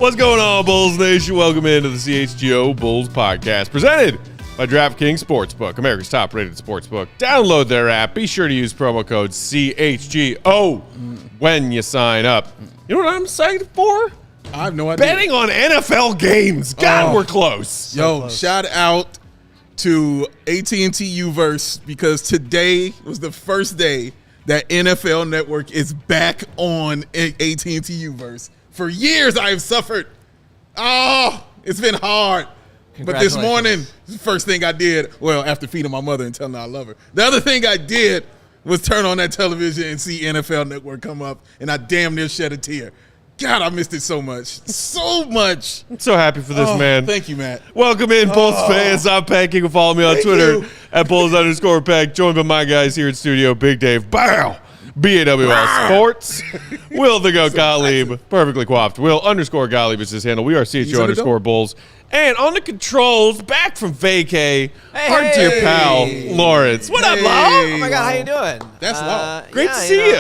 What's going on, Bulls Nation? Welcome into the CHGO Bulls Podcast, presented by DraftKings Sportsbook, America's top-rated sportsbook. Download their app. Be sure to use promo code CHGO when you sign up. You know what I'm excited for? I have no idea. Betting on NFL games. God, we're close. Shout out to AT&T U-verse because today was the first day that NFL Network is back on AT&T U-verse. For years, I have suffered. Oh, it's been hard. But this morning, the first thing I did, well, after feeding my mother and telling her I love her, the other thing I did was turn on that television and see NFL Network come up, and I damn near shed a tear. God, I missed it so much. So much. I'm so happy for this, man. Thank you, Matt. Welcome in, Bulls fans. I'm Pat King. Follow me on Twitter at Bulls_Pack. Joined by my guys here in studio, Big Dave. Bow. BAWL Sports. Will the Goat Gottlieb. Perfectly coiffed. Will_Gottlieb is his handle. We are CHGO_Bulls. And on the controls, back from vacay, our dear pal, Lawrence. What up, Law? Oh, my God. How you doing? That's Law. Great to see you.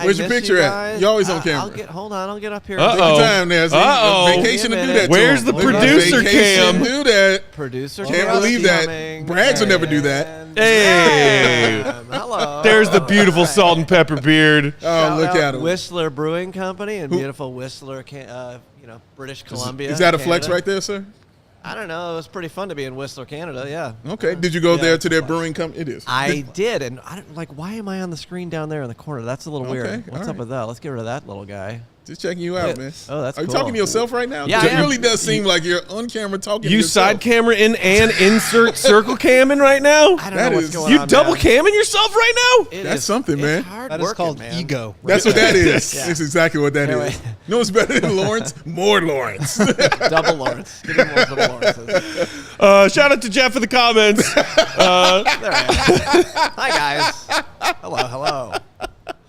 Where's your picture at? You're always on camera. Hold on. I'll get up here. Take your time there. Vacation to do that. Where's the producer cam? Do that. Producer Can't believe that. Brags will never do that. Hey. Hello. There's the beautiful salt and pepper beard. Oh, look at him. Whistler Brewing Company in beautiful Whistler, British Columbia. Is that a Canada. flex right there, sir? I don't know. It was pretty fun to be in Whistler, Canada. Yeah. Okay. Did you go there to their brewing company? It is. I did, and I don't why am I on the screen down there in the corner? That's a little weird. What's up with that? Let's get rid of that little guy. Just checking you out, man. Oh, that's Are you cool. talking to yourself right now? Yeah, It really does seem like you're on camera talking to You yourself. side camera in and insert circle camming right now? I don't know what's going You on. double man. camming yourself right now? That's something, man. It's hard That is working, called man. ego. That's what that is. Yeah. That's exactly what that Anyway. is. You know what's better than Lawrence? More Lawrence. Double Lawrence. Give me more double Lawrences. Shout out to Jeff in the comments. There I am. Hi, guys. Hello.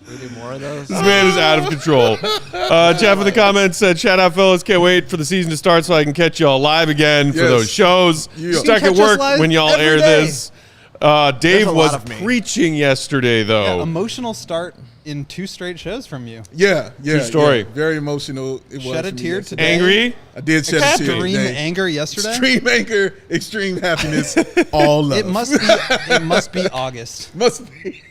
We do more of those. This man is out of control. Jeff in the comments said, shout out, fellas. Can't wait for the season to start so I can catch y'all live again for Yes. those shows. Yeah. Stuck at Catch us work live when y'all every air day. this. Dave a lot was of me. preaching yesterday, though. Emotional start in 2 straight shows from you. Yeah. True story. Yeah. Very emotional. It was Shed a for me tear yesterday. today. Angry? I did shed a tear Extreme today. anger yesterday. Extreme anger, extreme happiness, all love. It must be August. Must be.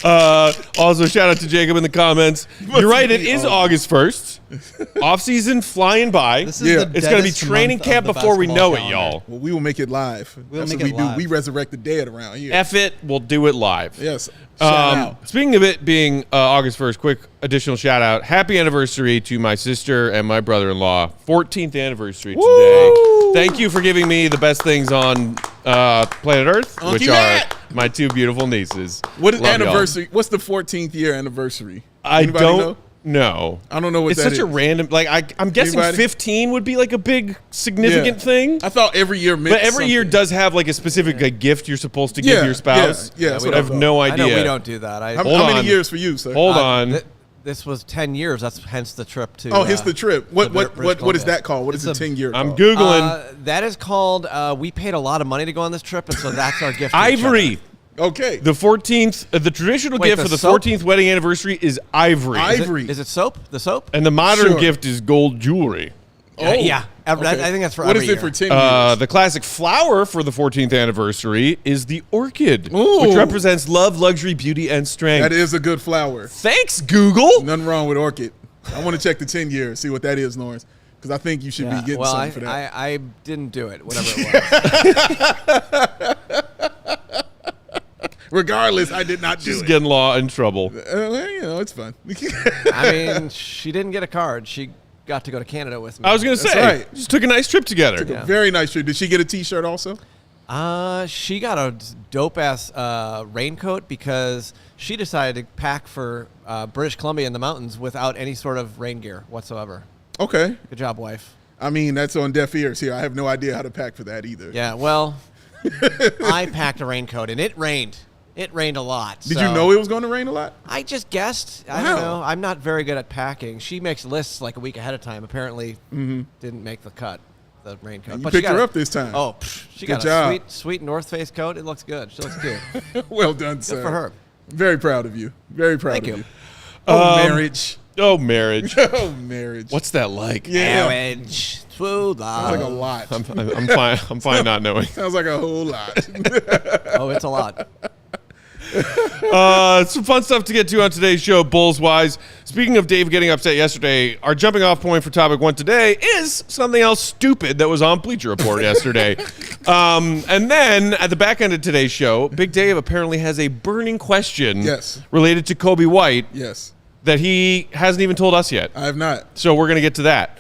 Also, shout out to Jacob in the comments. You're right, it is August 1st. Off-season flying by. This is Yeah. the It's going to be deadest training month camp of the before we know basketball it, calendar. y'all. Well, we will make it live. We'll That's make what it we live. do. We resurrect the dead around here. F it, we'll do it live. Yes. Shout out. Speaking of it being August 1st, quick additional shout out. Happy anniversary to my sister and my brother-in-law. 14th anniversary today. Thank you for giving me the best things on planet Earth, Unky which Matt. are my 2 beautiful nieces. What is Love y'all. anniversary? What's the 14th year anniversary? I Anybody don't know? know. I don't know what It's that such a is. random, I'm guessing Anybody? 15 would be like a big significant thing. I thought every year meant But every year something. does have like a specific like, gift you're supposed to give Yeah, your spouse. yeah, that's I what I have thought. no I idea. know we don't do that. How Hold many on. years for you, sir? Hold on. This was 10 years. That's hence the trip to. Oh, here's the trip. What British what is Columbia. that called? What is the It's a- 10-year I'm called? Googling That is called. We paid a lot of money to go on this trip, and so that's our gift. to each ivory. Okay. The 14th, the traditional Wait, gift the for the soap? 14th wedding anniversary is ivory. other. Ivory. Is it soap? The soap? And the modern Sure. gift is gold jewelry. Yeah. I Okay. think that's for What every is it year. for 10 years? The classic flower for the 14th anniversary is the orchid, Ooh. which represents love, luxury, beauty, and strength. That is a good flower. Thanks, Google. Nothing wrong with orchid. I want to check the 10 years, see what that is, Lawrence, because I think you should be getting well, something for that. I didn't do it, whatever it was. Regardless, I did not do Just it. getting law in trouble. Well, you know, it's fun. I mean, she didn't get a card. She got to go to Canada with me. I was going to That's say, right. just took a nice trip together. Yeah. Very nice trip. Did she get a T-shirt also? She got a dope-ass raincoat because she decided to pack for British Columbia in the mountains without any sort of rain gear whatsoever. Okay. Good job, wife. I mean, that's on deaf ears here. I have no idea how to pack for that either. Yeah, well, I packed a raincoat, and it rained. It rained a lot. Did you know it was going to rain a lot? I just guessed. I Wow. don't know. I'm not very good at packing. She makes lists like a week ahead of time. Apparently, didn't make the cut, the raincoat. You But she picked got her a- up this time. Oh, she Good got job. a sweet North Face coat. It looks good. She looks good. Well done, sir. Good for her. Very proud of you. Very proud Thank of you. you. Oh, marriage. Oh, marriage. Oh, marriage. What's that like? Yeah. Marriage. True love. Sounds like a lot. I'm fine. I'm fine not knowing. Sounds like a whole lot. Oh, it's a lot. Some fun stuff to get to on today's show, Bulls-wise. Speaking of Dave getting upset yesterday, our jumping off point for topic 1 today is something else stupid that was on Bleacher Report yesterday. And then at the back end of today's show, Big Dave apparently has a burning question related to Coby White that he hasn't even told us yet. I have not. So we're going to get to that.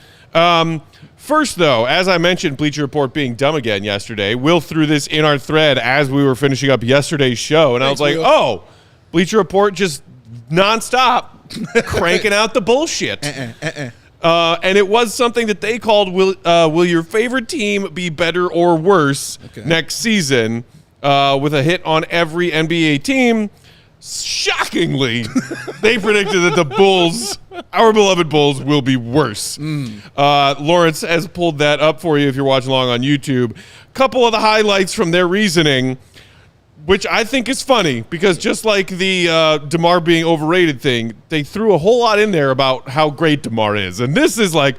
First, though, as I mentioned, Bleacher Report being dumb again yesterday, Will threw this in our thread as we were finishing up yesterday's show, and I was like, Will. oh, Bleacher Report just nonstop cranking out the bullshit. And it was something that they called, will your favorite team be better or worse next season, with a hit on every NBA team. Shockingly, they predicted that the Bulls, our beloved Bulls, will be worse. Lawrence has pulled that up for you if you're watching along on YouTube. A couple of the highlights from their reasoning, which I think is funny, because just like the DeMar being overrated thing, they threw a whole lot in there about how great DeMar is. And this is like,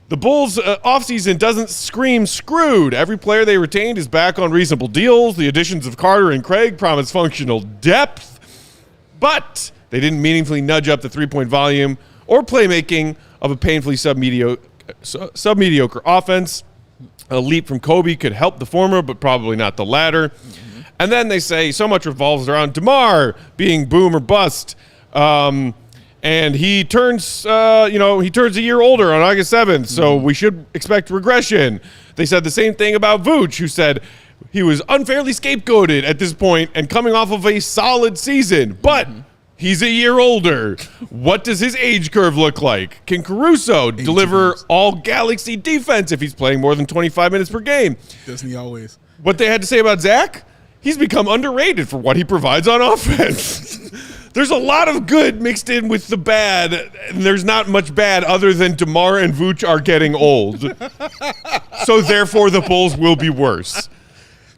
the Bulls' offseason doesn't scream screwed. Every player they retained is back on reasonable deals. The additions of Carter and Craig promise functional depth. But they didn't meaningfully nudge up the three-point volume or playmaking of a painfully submediocre offense. A leap from Coby could help the former, but probably not the latter. And then they say so much revolves around DeMar being boom or bust. And he turns, a year older on August 7th, so we should expect regression. They said the same thing about Vooch, who said he was unfairly scapegoated at this point and coming off of a solid season, but he's a year older. What does his age curve look like? Can Caruso deliver all Galaxy defense if he's playing more than 25 minutes per game? Doesn't he always? What they had to say about Zach? He's become underrated for what he provides on offense. There's a lot of good mixed in with the bad, and there's not much bad other than DeMar and Vooch are getting old. So therefore the Bulls will be worse.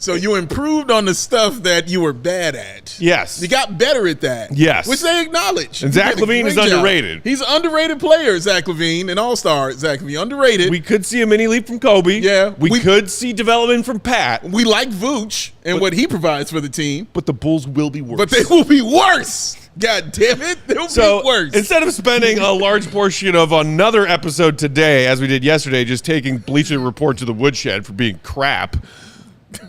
So you improved on the stuff that you were bad at. Yes. You got better at that. Yes. Which they acknowledge. And Zach LaVine is underrated. He's an underrated player, Zach LaVine, an all-star. Zach LaVine, underrated. We could see a mini leap from Coby. Yeah. We could see development from Pat. We like Vooch and what he provides for the team. But the Bulls will be worse. But they will be worse. God damn it. They'll be worse. Instead of spending a large portion of another episode today, as we did yesterday, just taking Bleacher Report to the woodshed for being crap,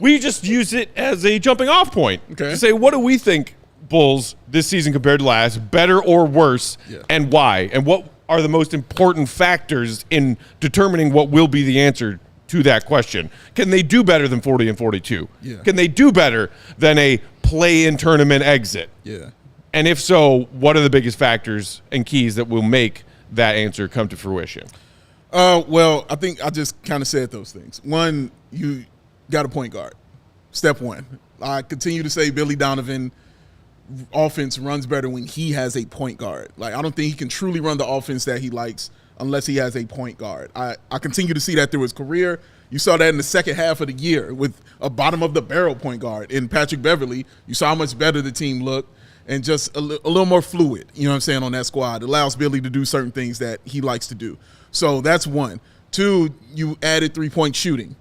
we just use it as a jumping off point to say, what do we think Bulls this season compared to last, better or worse, and why? And what are the most important factors in determining what will be the answer to that question? Can they do better than 40 and 42? Yeah. Can they do better than a play-in tournament exit? Yeah. And if so, what are the biggest factors and keys that will make that answer come to fruition? Well, I think I just kind of said those things. One, you got a point guard. Step one. I continue to say Billy Donovan offense runs better when he has a point guard. Like, I don't think he can truly run the offense that he likes unless he has a point guard. I continue to see that through his career. You saw that in the second half of the year with a bottom-of-the-barrel point guard in Patrick Beverly. You saw how much better the team looked and just a little more fluid, you know what I'm saying, on that squad. It allows Billy to do certain things that he likes to do. So that's one. Two, you added three-point shooting.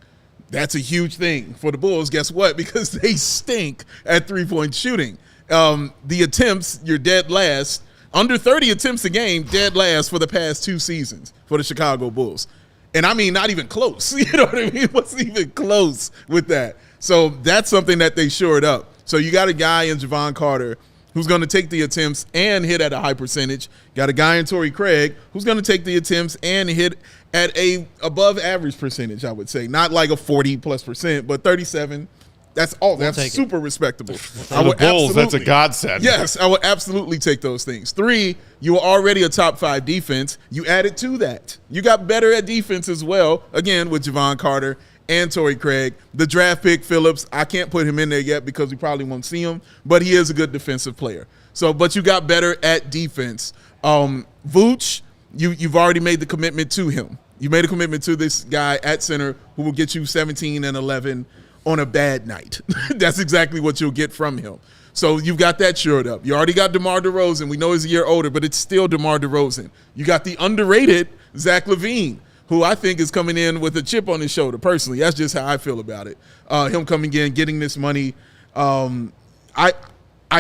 That's a huge thing for the Bulls. Guess what? Because they stink at three-point shooting. The attempts, you're dead last. Under 30 attempts a game, dead last for the past 2 seasons for the Chicago Bulls. And I mean, not even close. You know what I mean? It wasn't even close with that. So that's something that they shored up. So you got a guy in Javon Carter who's going to take the attempts and hit at a high percentage. Got a guy in Torrey Craig who's going to take the attempts and hit at a above average percentage, I would say. Not like a 40+%, but 37. That's all. That's super respectable. For the Bulls, that's a godsend. Yes, I would absolutely take those things. 3, you were already a top 5 defense. You added to that. You got better at defense as well, again, with Javon Carter and Torrey Craig. The draft pick, Phillips, I can't put him in there yet because we probably won't see him, but he is a good defensive player. So, but you got better at defense. Vooch, you've already made the commitment to him. You made a commitment to this guy at center who will get you 17 and 11 on a bad night. That's exactly what you'll get from him. So you've got that shored up. You already got DeMar DeRozan. We know he's a year older, but it's still DeMar DeRozan. You got the underrated Zach LaVine, who I think is coming in with a chip on his shoulder, personally. That's just how I feel about it. Him coming in, getting this money. I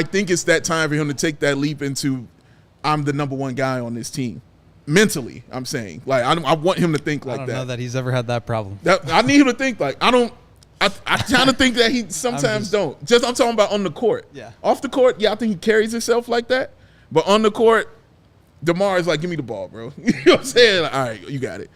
think it's that time for him to take that leap into I'm the number one guy on this team. Mentally, I'm saying. Like, I want him to think like that. I don't know that he's ever had that problem. I need him to think like, I kind of think that he sometimes don't. I'm talking about on the court. Yeah. Off the court, I think he carries himself like that. But on the court, DeMar is like, give me the ball, bro. You know what I'm saying? Like, all right, you got it.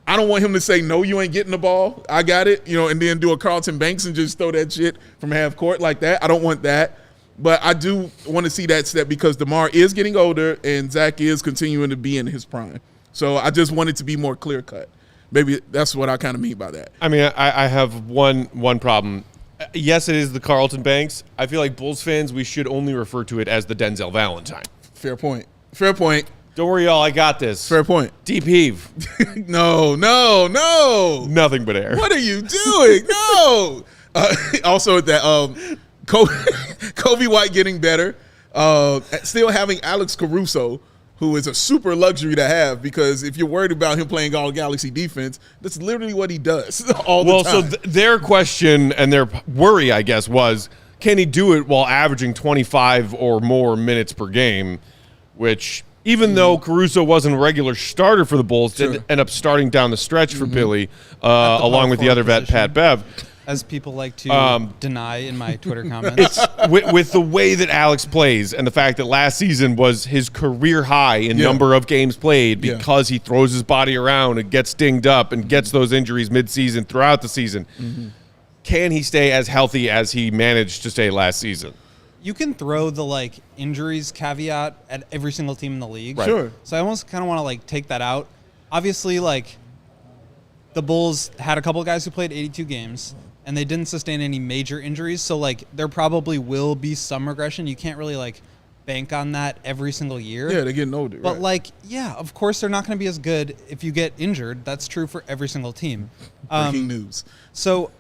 I don't want him to say, no, you ain't getting the ball. I got it. And then do a Carlton Banks and just throw that shit from half court like that. I don't want that. But I do want to see that step because DeMar is getting older and Zach is continuing to be in his prime. So I just want it to be more clear cut. Maybe that's what I kind of mean by that. I mean, I have one problem. Yes, it is the Carlton Banks. I feel like Bulls fans, we should only refer to it as the Denzel Valentine. Fair point. Fair point. Don't worry, y'all. I got this. Fair point. Deep heave. No. Nothing but air. What are you doing? No. Also, that Coby White getting better. Still having Alex Caruso, who is a super luxury to have because if you're worried about him playing all Galaxy defense, that's literally what he does all the time. So their question and their worry, I guess, was can he do it while averaging 25 or more minutes per game, which even though Caruso wasn't a regular starter for the Bulls, did end up starting down the stretch for Billy, along with the other vet, Pat Bev. As people like to deny in my Twitter comments. With the way that Alex plays and the fact that last season was his career high in number of games played because he throws his body around and gets dinged up and gets those injuries midseason throughout the season. Can he stay as healthy as he managed to stay last season? You can throw the injuries caveat at every single team in the league. Right. Sure. So I almost kind of want to take that out. Obviously, the Bulls had a couple guys who played 82 games. And they didn't sustain any major injuries, so there probably will be some regression. You can't really bank on that every single year. Yeah, they're getting older. But right. of course they're not going to be as good if you get injured. That's true for every single team. Breaking news. So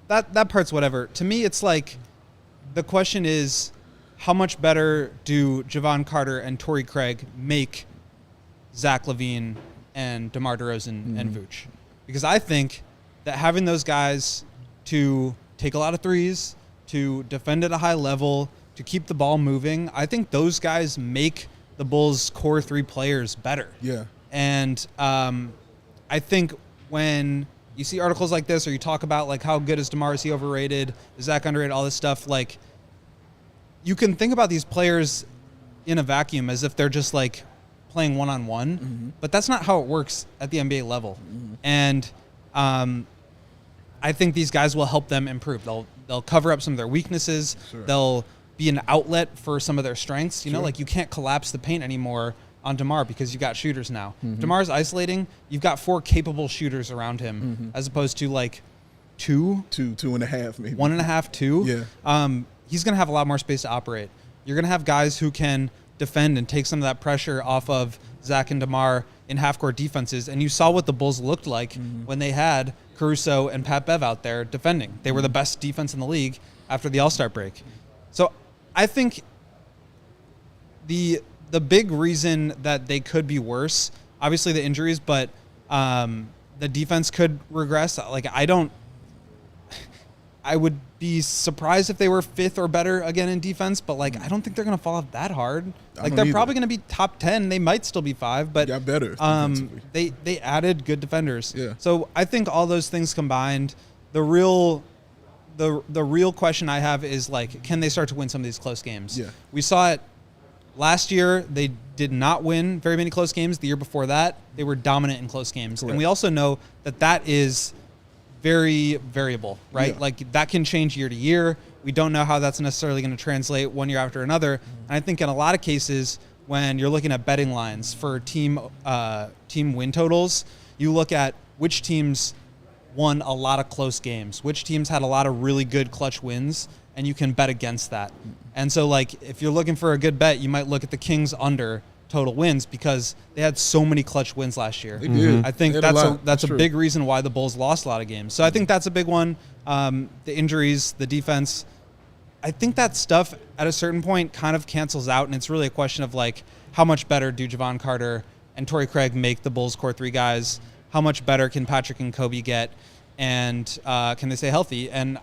that part's whatever. To me, it's the question is how much better do Javon Carter and Torrey Craig make Zach LaVine and DeMar DeRozan and Vooch? Because I think that having those guys to take a lot of threes, to defend at a high level, to keep the ball moving, I think those guys make the Bulls' core three players better. Yeah. And I think when you see articles like this or you talk about how good is DeMar, is he overrated, is Zach underrated, all this stuff, you can think about these players in a vacuum as if they're just playing one-on-one, but that's not how it works at the NBA level. And I think these guys will help them improve. They'll cover up some of their weaknesses. Sure. They'll be an outlet for some of their strengths. You know, you can't collapse the paint anymore on DeMar because you've got shooters now. DeMar's isolating. You've got 4 capable shooters around him as opposed to 2 and a half, maybe 1.5, 2. Yeah. He's going to have a lot more space to operate. You're going to have guys who can defend and take some of that pressure off of Zach and DeMar in half-court defenses. And you saw what the Bulls looked like when they had Caruso and Pat Bev out there defending. They were the best defense in the league after the All-Star break. So I think the big reason that they could be worse, obviously the injuries, but the defense could regress. I would be surprised if they were 5th or better again in defense, but I don't think they're going to fall off that hard. They're probably going to be top 10. They might still be 5, but got better. They added good defenders. Yeah. So I think all those things combined, the real question I have is can they start to win some of these close games? Yeah. We saw it last year. They did not win very many close games. The year before that, they were dominant in close games. Correct. And we also know that is very variable, right? Yeah. That can change year to year. We don't know how that's necessarily going to translate one year after another. And I think in a lot of cases, when you're looking at betting lines for team win totals, you look at which teams won a lot of close games, which teams had a lot of really good clutch wins, and you can bet against that. And so if you're looking for a good bet, you might look at the Kings under total wins because they had so many clutch wins last year. They did. I think that's a big reason why the Bulls lost a lot of games. So I think that's a big one. The injuries, the defense. I think that stuff at a certain point kind of cancels out, and it's really a question of like how much better do Javon Carter and Torrey Craig make the Bulls' core three guys? How much better can Patrick and Coby get, and can they stay healthy? And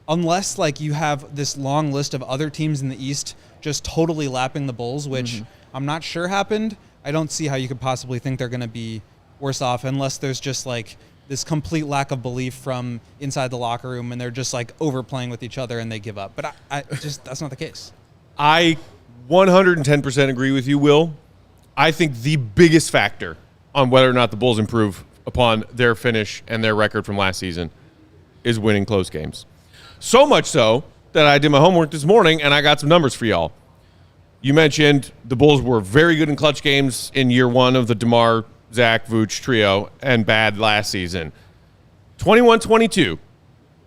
unless like you have this long list of other teams in the East just totally lapping the Bulls, which I'm not sure happened, I don't see how you could possibly think they're going to be worse off unless there's just like this complete lack of belief from inside the locker room and they're just like overplaying with each other and they give up. But I just, that's not the case. I 110% agree with you, Will. I think the biggest factor on whether or not the Bulls improve upon their finish and their record from last season is winning close games. So much so that I did my homework this morning and I got some numbers for y'all. You mentioned the Bulls were very good in clutch games in year one of the DeMar, Zach, Vooch trio and bad last season. 21-22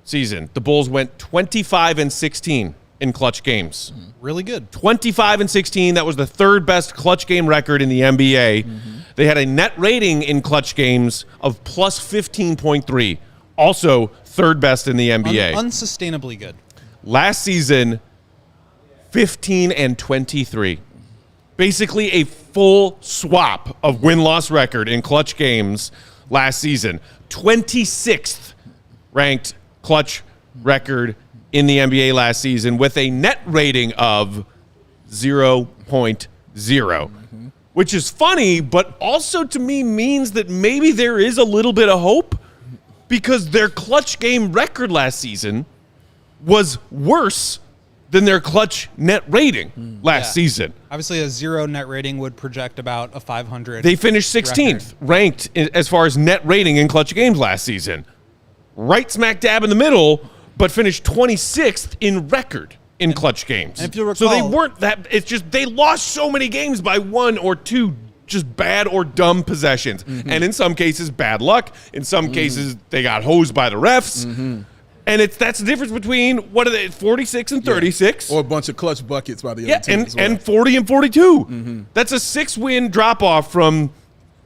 season, the Bulls went 25-16 in clutch games. Really good. 25-16. That was the third best clutch game record in the NBA. They had a net rating in clutch games of plus 15.3. Also third best in the NBA. Unsustainably good. Last season, 15-23. Basically a full swap of win-loss record in clutch games last season. 26th ranked clutch record in the NBA last season with a net rating of 0.0, which is funny, but also to me means that maybe there is a little bit of hope because their clutch game record last season was worse than their clutch net rating last season. Obviously, a 0 net rating would project about a 500. They finished 16th ranked as far as net rating in clutch games last season. Right smack dab in the middle, but finished 26th in record in clutch games. And if you recall, so they weren't that, it's just they lost so many games by one or two just bad or dumb possessions. And in some cases, bad luck. In some cases, they got hosed by the refs. And that's the difference between, what are they, 46 and 36? Or a bunch of clutch buckets by the other team as well. And 40 and 42. That's a 6-win drop-off from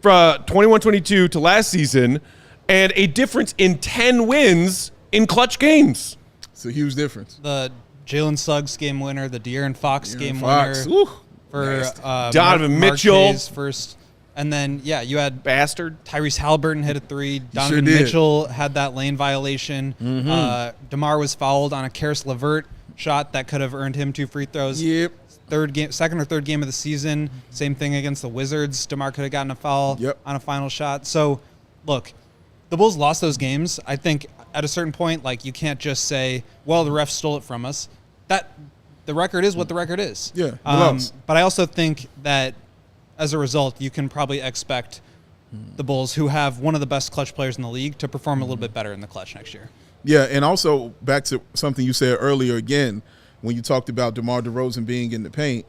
21-22 to last season, and a difference in 10 wins in clutch games. It's a huge difference. The Jalen Suggs game winner, the De'Aaron Fox game Fox. winner. Ooh, For Donovan Mitchell. Marquez first. And then, you had Bastard. Tyrese Halliburton hit a three. Donovan did. Mitchell had that lane violation. DeMar was fouled on a Karis LeVert shot that could have earned him 2 free throws. Yep. Second or third game of the season. Same thing against the Wizards. DeMar could have gotten a foul on a final shot. So, look, the Bulls lost those games. I think at a certain point, like, you can't just say, well, the refs stole it from us. The record is what the record is. Yeah. But I also think that as a result, you can probably expect the Bulls, who have one of the best clutch players in the league, to perform a little bit better in the clutch next year. Yeah, and also back to something you said earlier again, when you talked about DeMar DeRozan being in the paint,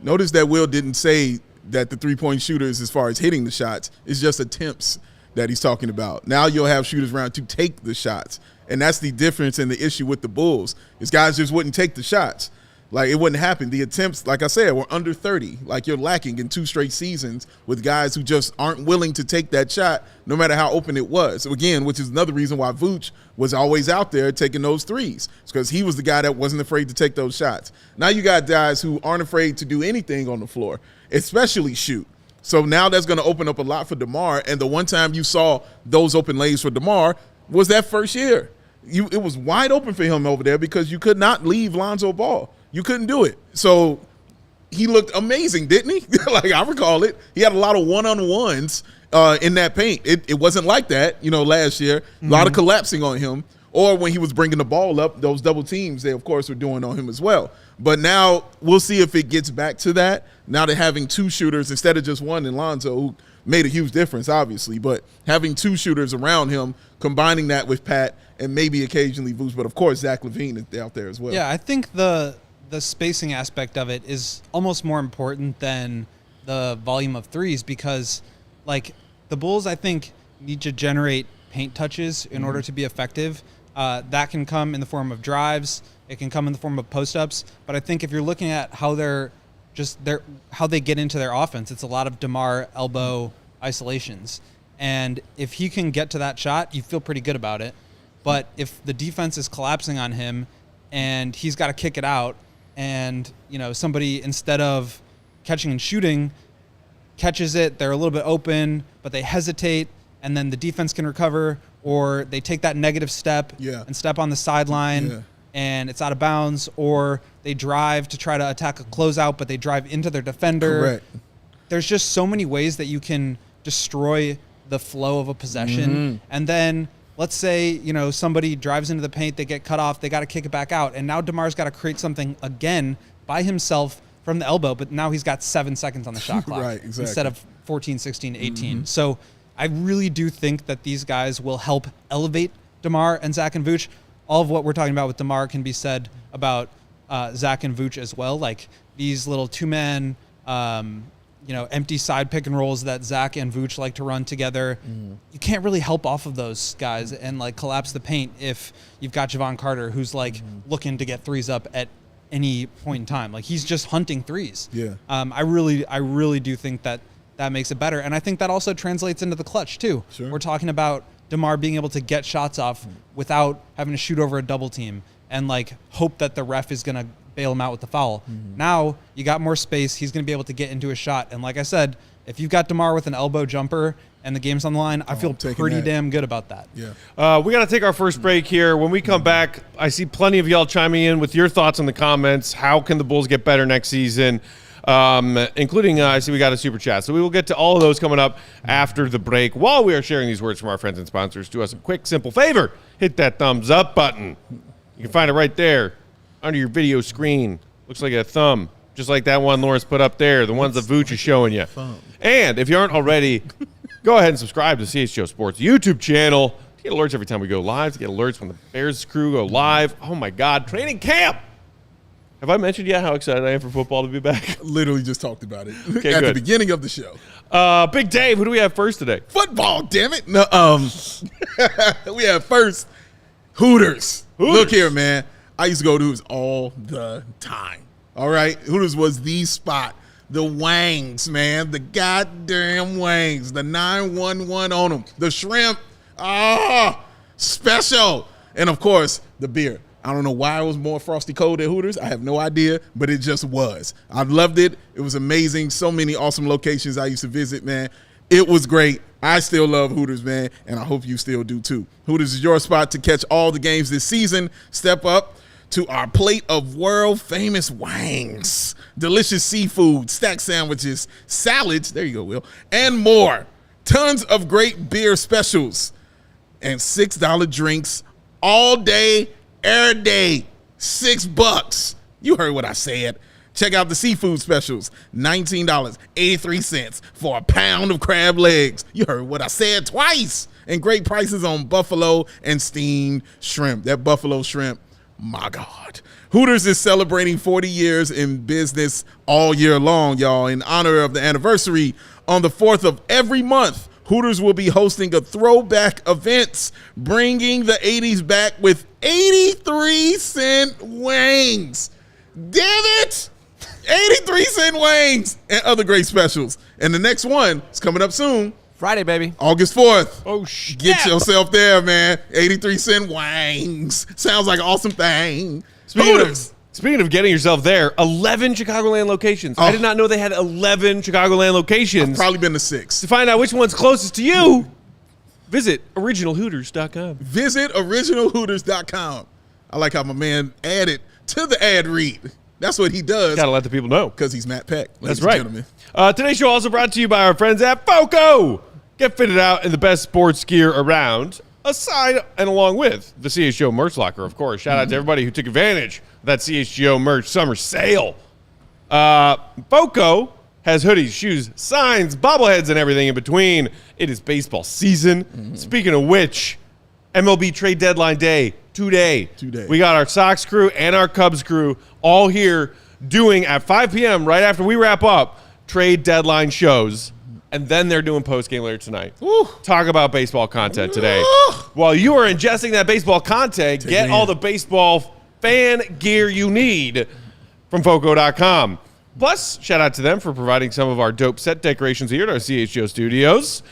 notice that Will didn't say that the three-point shooters, as far as hitting the shots, is just attempts that he's talking about. Now you'll have shooters around to take the shots, and that's the difference in the issue with the Bulls, is guys just wouldn't take the shots. Like, it wouldn't happen. The attempts, like I said, were under 30. Like, you're lacking in 2 straight seasons with guys who just aren't willing to take that shot no matter how open it was. So, again, which is another reason why Vooch was always out there taking those threes. It's because he was the guy that wasn't afraid to take those shots. Now you got guys who aren't afraid to do anything on the floor, especially shoot. So now that's going to open up a lot for DeMar. And the one time you saw those open lanes for DeMar was that first year. It was wide open for him over there because you could not leave Lonzo Ball. You couldn't do it. So he looked amazing, didn't he? Like, I recall it. He had a lot of one-on-ones in that paint. It wasn't like that, last year. A lot of collapsing on him. Or when he was bringing the ball up, those double teams, they, of course, were doing on him as well. But now we'll see if it gets back to that. Now they're having 2 shooters instead of just one in Lonzo, who made a huge difference, obviously. But having 2 shooters around him, combining that with Pat and maybe occasionally Vooch. But, of course, Zach LaVine is out there as well. Yeah, I think the spacing aspect of it is almost more important than the volume of threes because, like, the Bulls, I think, need to generate paint touches in order to be effective. That can come in the form of drives. It can come in the form of post-ups. But I think if you're looking at how how they get into their offense, it's a lot of DeMar elbow isolations. And if he can get to that shot, you feel pretty good about it. But if the defense is collapsing on him, and he's got to kick it out. And, somebody, instead of catching and shooting, catches it. They're a little bit open, but they hesitate, and then the defense can recover, or they take that negative step and step on the sideline, and it's out of bounds, or they drive to try to attack a closeout, but they drive into their defender. Correct. There's just so many ways that you can destroy the flow of a possession. And then let's say, somebody drives into the paint, they get cut off, they got to kick it back out. And now DeMar's got to create something again by himself from the elbow, but now he's got 7 seconds on the shot clock Right, exactly. instead of 14, 16, 18. So I really do think that these guys will help elevate DeMar and Zach and Vooch. All of what we're talking about with DeMar can be said about Zach and Vooch as well. Like these little two-man empty side pick and rolls that Zach and Vooch like to run together. You can't really help off of those guys and like collapse the paint if you've got Javon Carter who's like looking to get threes up at any point in time. Like he's just hunting threes. Yeah. I really do think that makes it better. And I think that also translates into the clutch too. Sure. We're talking about DeMar being able to get shots off without having to shoot over a double team and like hope that the ref is going to bail him out with the foul. Now you got more space. He's going to be able to get into a shot. And like I said, if you've got DeMar with an elbow jumper and the game's on the line, I feel pretty damn good about that. Yeah. We got to take our first break here. When we come back, I see plenty of y'all chiming in with your thoughts in the comments. How can the Bulls get better next season? Including, I see we got a super chat. So we will get to all of those coming up after the break. While we are sharing these words from our friends and sponsors, do us a quick, simple favor. Hit that thumbs up button. You can find it right there under your video screen. Looks like a thumb, just like that one Lawrence put up there, the ones that Vooch is showing you. And if you aren't already, go ahead and subscribe to CHGO Sports YouTube channel to get alerts every time we go live, to get alerts when the Bears crew go live. Oh, my God, training camp. Have I mentioned yet how excited I am for football to be back? Literally just talked about it Okay, at good. the beginning of the show. Big Dave, who do we have first today? Football, damn it. No, we have first Hooters. Look here, man. I used to go to Hooters all the time. All right? Hooters was the spot. The wangs, man. The goddamn wangs. The 911 on them. The shrimp. Special. And, of course, the beer. I don't know why it was more frosty cold at Hooters. I have no idea, but it just was. I loved it. It was amazing. So many awesome locations I used to visit, man. It was great. I still love Hooters, man, and I hope you still do too. Hooters is your spot to catch all the games this season. Step up to our plate of world-famous wangs, delicious seafood, stack sandwiches, salads, there you go, Will, and more. Tons of great beer specials and $6 drinks all day, every day. $6. You heard what I said. Check out the seafood specials. $19.83 for a pound of crab legs. You heard what I said twice. And great prices on buffalo and steamed shrimp. That buffalo shrimp, my God. Hooters is celebrating 40 years in business all year long, y'all. In honor of the anniversary, on the 4th of every month, Hooters will be hosting a throwback events, bringing the 80s back with 83-cent wings. Damn it! 83-cent wings and other great specials. And the next one is coming up soon. Friday, baby. August 4th. Oh, shit. Get yourself there, man. 83-cent wings. Sounds like an awesome thing. Speaking of getting yourself there, 11 Chicagoland locations. I did not know they had 11 Chicagoland locations. Probably been to 6. To find out which one's closest to you, visit originalhooters.com. Visit originalhooters.com. I like how my man added to the ad read. That's what he does. Gotta let the people know. Because he's Matt Peck. That's and right. Gentlemen. Today's show also brought to you by our friends at FOCO. Get fitted out in the best sports gear around, aside and along with the CHGO merch locker, of course. Shout out to everybody who took advantage of that CHGO merch summer sale. FOCO has hoodies, shoes, signs, bobbleheads, and everything in between. It is baseball season. Speaking of which, MLB trade deadline day today. We got our Sox crew and our Cubs crew all here doing at 5 p.m. right after we wrap up trade deadline shows. And then they're doing post-game later tonight. Talk about baseball content today. While you are ingesting that baseball content, get all the baseball fan gear you need from FOCO.com. Plus, shout out to them for providing some of our dope set decorations here at our CHGO studios.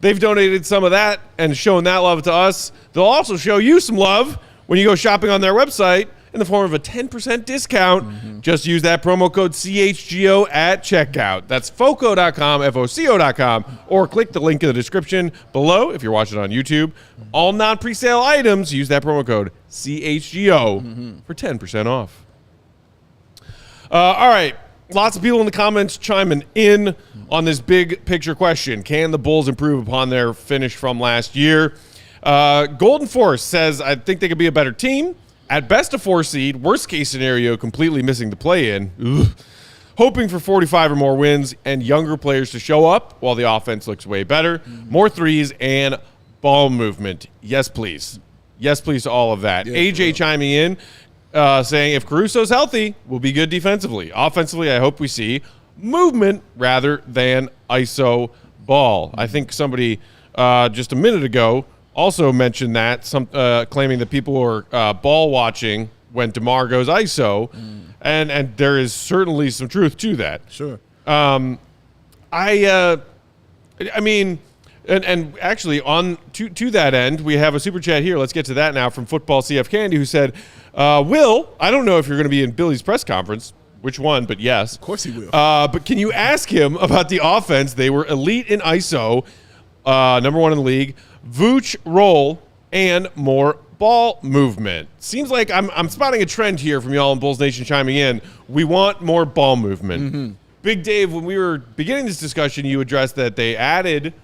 They've donated some of that and shown that love to us. They'll also show you some love when you go shopping on their website in the form of a 10% discount. Just use that promo code CHGO at checkout. That's foco.com, FOCO.com, or click the link in the description below if you're watching on YouTube. All non-presale items, use that promo code CHGO for 10% off. All right. Lots of people in the comments chiming in on this big picture question. Can the Bulls improve upon their finish from last year? Golden Force says, I think they could be a better team. At best a 4 seed. Worst case scenario, completely missing the play-in. Ugh. Hoping for 45 or more wins and younger players to show up while the offense looks way better. More threes and ball movement. Yes, please. Yes, please to all of that. Yeah, AJ chiming in, saying if Caruso's healthy, we'll be good defensively. Offensively, I hope we see movement rather than ISO ball. I think somebody just a minute ago also mentioned that, claiming that people are ball watching when DeMar goes ISO, and there is certainly some truth to that. Sure. I mean, and actually on to that end, we have a super chat here. Let's get to that now from Football CF Candy, who said, Will, I don't know if you're going to be in Billy's press conference, which one, but yes. Of course he will. But can you ask him about the offense? They were elite in ISO, number 1 in the league, Vooch roll, and more ball movement. Seems like I'm spotting a trend here from y'all in Bulls Nation chiming in. We want more ball movement. Big Dave, when we were beginning this discussion, you addressed that they added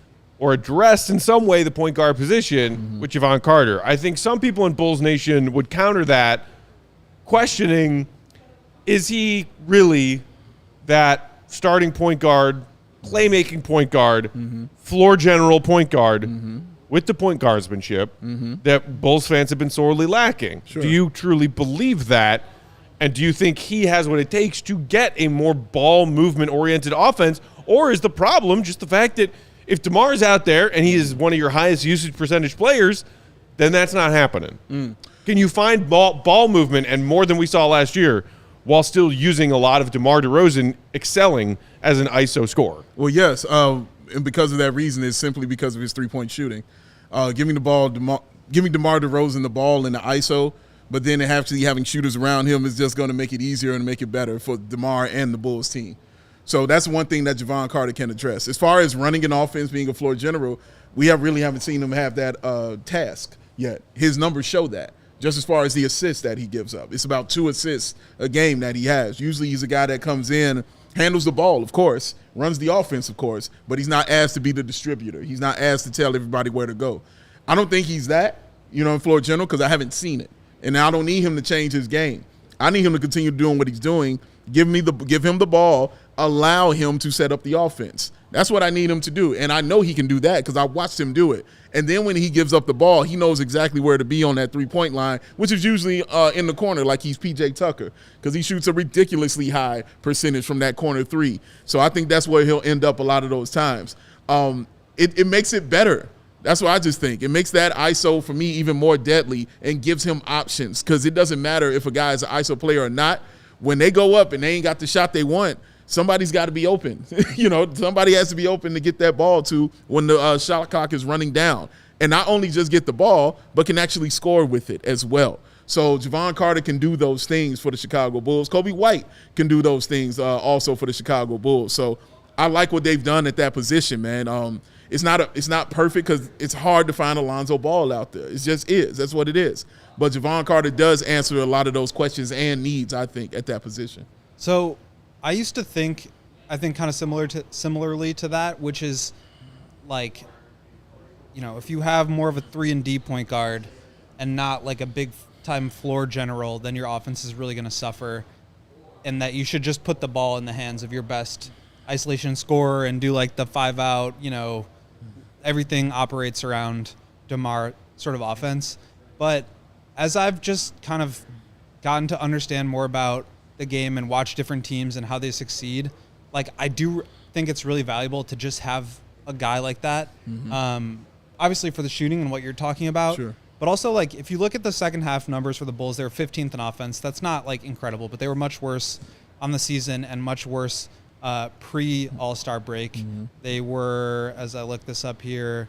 or addressed in some way the point guard position with Javon Carter. I think some people in Bulls Nation would counter that, questioning, is he really that starting point guard, playmaking point guard, floor general point guard with the point guardsmanship that Bulls fans have been sorely lacking? Sure. Do you truly believe that? And do you think he has what it takes to get a more ball movement-oriented offense? Or is the problem just the fact that if DeMar is out there and he is one of your highest usage percentage players, then that's not happening? Can you find ball movement and more than we saw last year while still using a lot of DeMar DeRozan excelling as an ISO scorer? Well, yes, and because of that reason, it's simply because of his three-point shooting. Giving DeMar DeRozan the ball in the ISO, but then actually having shooters around him is just going to make it easier and make it better for DeMar and the Bulls team. So that's one thing that Javon Carter can address. As far as running an offense, being a floor general, we haven't seen him have that task yet. His numbers show that. Just as far as the assists that he gives up. It's about 2 assists a game that he has. Usually he's a guy that comes in, handles the ball, of course, runs the offense, of course, but he's not asked to be the distributor. He's not asked to tell everybody where to go. I don't think he's that, in floor general, because I haven't seen it. And I don't need him to change his game. I need him to continue doing what he's doing. Give him the ball, allow him to set up the offense. That's what I need him to do. And I know he can do that because I watched him do it. And then when he gives up the ball, he knows exactly where to be on that three-point line, which is usually in the corner like he's P.J. Tucker, because he shoots a ridiculously high percentage from that corner three. So I think that's where he'll end up a lot of those times. It makes it better. That's what I just think. It makes that ISO, for me, even more deadly and gives him options, because it doesn't matter if a guy is an ISO player or not. When they go up and they ain't got the shot they want, somebody's got to be open. Somebody has to be open to get that ball to when the shot clock is running down. And not only just get the ball, but can actually score with it as well. So Javon Carter can do those things for the Chicago Bulls. Coby White can do those things also for the Chicago Bulls. So I like what they've done at that position, man. It's not perfect because it's hard to find Alonzo Ball out there. It just is. That's what it is. But Javon Carter does answer a lot of those questions and needs, I think, at that position. So I used to think kind of similarly to that, which is like, if you have more of a 3-and-D point guard and not like a big-time floor general, then your offense is really going to suffer, and that you should just put the ball in the hands of your best isolation scorer and do like the 5-out, everything operates around DeMar sort of offense. But as I've just kind of gotten to understand more about the game and watch different teams and how they succeed, like I do think it's really valuable to just have a guy like that. Obviously for the shooting and what you're talking about, sure. But also like if you look at the second half numbers for the Bulls, they were 15th in offense. That's not like incredible, but they were much worse on the season and much worse pre-All-Star break. They were, as I look this up here,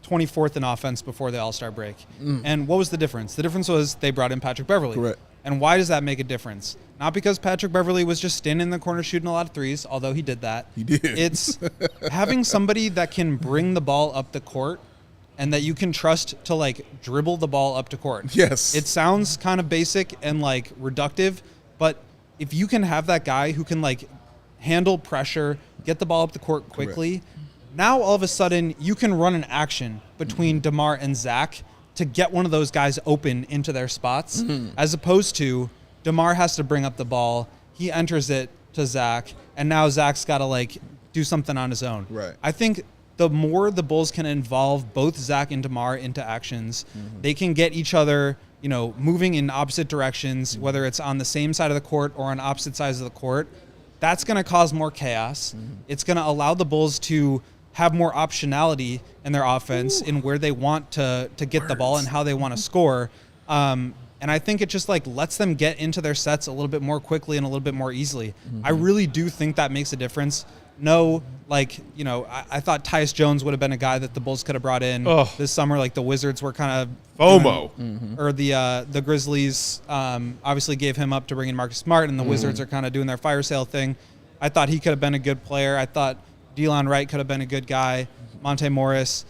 24th in offense before the All-Star break. And what was the difference? The difference was they brought in Patrick Beverley. Correct. And why does that make a difference? Not because Patrick Beverley was just standing in the corner shooting a lot of threes, although he did that. He did. It's having somebody that can bring the ball up the court and that you can trust to like dribble the ball up to court. Yes. It sounds kind of basic and like reductive, but if you can have that guy who can like handle pressure, get the ball up the court quickly, now all of a sudden you can run an action between DeMar and Zach to get one of those guys open into their spots, as opposed to DeMar has to bring up the ball, he enters it to Zach, and now Zach's got to like do something on his own. Right. I think the more the Bulls can involve both Zach and DeMar into actions, they can get each other, you know, moving in opposite directions, whether it's on the same side of the court or on opposite sides of the court. That's going to cause more chaos. It's going to allow the Bulls to have more optionality in their offense in where they want to get the ball and how they want to score. And I think it just like lets them get into their sets a little bit more quickly and a little bit more easily. I really do think that makes a difference. No, like, you know, I thought Tyus Jones would have been a guy that the Bulls could have brought in this summer. Like the Wizards were kind of FOMO. or the Grizzlies obviously gave him up to bring in Marcus Smart, and the Wizards are kind of doing their fire sale thing. I thought he could have been a good player. I thought Delon Wright could have been a good guy. Monte Morris.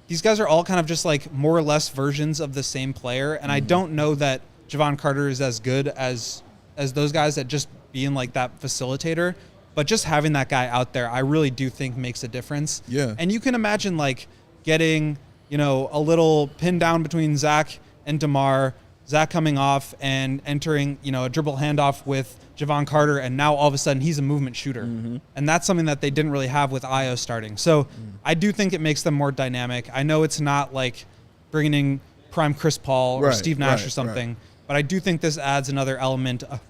These guys are all kind of just like more or less versions of the same player, and I don't know that Javon Carter is as good as those guys at just being like that facilitator. But just having that guy out there, I really do think makes a difference. Yeah. And you can imagine like getting, you know, a little pin down between Zach and DeMar, Zach coming off and entering, you know, a dribble handoff with Javon Carter, and now all of a sudden he's a movement shooter. And that's something that they didn't really have with Io starting. So I do think it makes them more dynamic. I know it's not like bringing in prime Chris Paul or Steve Nash or something, but I do think this adds another element of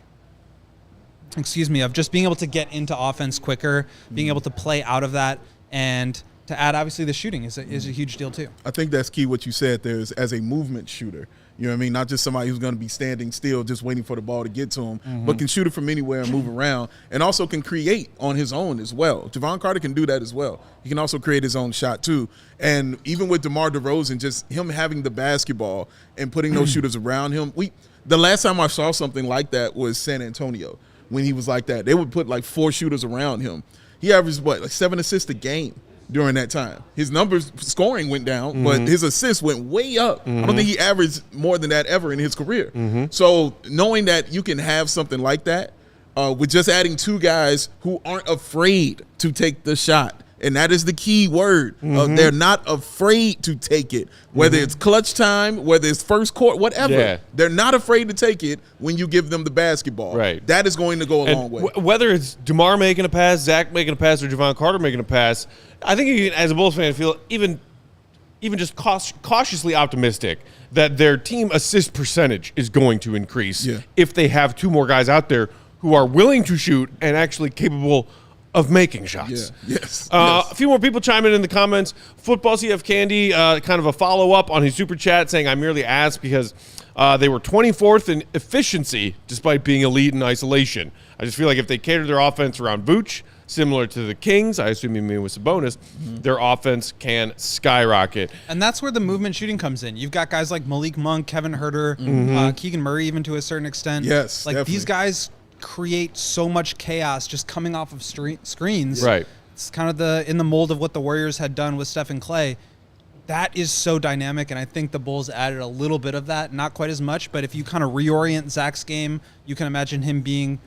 just being able to get into offense quicker, being able to play out of that, and to add obviously the shooting is a huge deal too. I think that's key what you said there is as a movement shooter. You know what I mean? Not just somebody who's going to be standing still just waiting for the ball to get to him, but can shoot it from anywhere and move around, and also can create on his own as well. Javon Carter can do that as well. He can also create his own shot too. And even with DeMar DeRozan, just him having the basketball and putting those shooters around him. The last time I saw something like that was San Antonio. When he was like that, they would put like 4 shooters around him. He averaged like 7 assists a game during that time. His numbers scoring went down, but his assists went way up. I don't think he averaged more than that ever in his career. So knowing that you can have something like that with just adding 2 guys who aren't afraid to take the shot. And that is the key word. They're not afraid to take it. Whether it's clutch time, whether it's first court, whatever. Yeah. They're not afraid to take it when you give them the basketball. Right. That is going to go a long way. Whether it's DeMar making a pass, Zach making a pass, or Javon Carter making a pass, I think you can, as a Bulls fan, feel even just cautiously optimistic that their team assist percentage is going to increase if they have 2 more guys out there who are willing to shoot and actually capable of making shots. Yes. A few more people chiming in the comments. Football CF Candy, kind of a follow-up on his super chat saying, I merely asked because they were 24th in efficiency despite being elite in isolation. I just feel like if they cater their offense around Vooch, similar to the Kings, I assume you mean with Sabonis, their offense can skyrocket. And that's where the movement shooting comes in. You've got guys like Malik Monk, Kevin Herter, Keegan Murray even to a certain extent. Yes, like definitely. These guys create so much chaos just coming off of screens. Right. It's kind of in the mold of what the Warriors had done with Steph and Clay. That is so dynamic, and I think the Bulls added a little bit of that, not quite as much, but if you kind of reorient Zach's game, you can imagine him being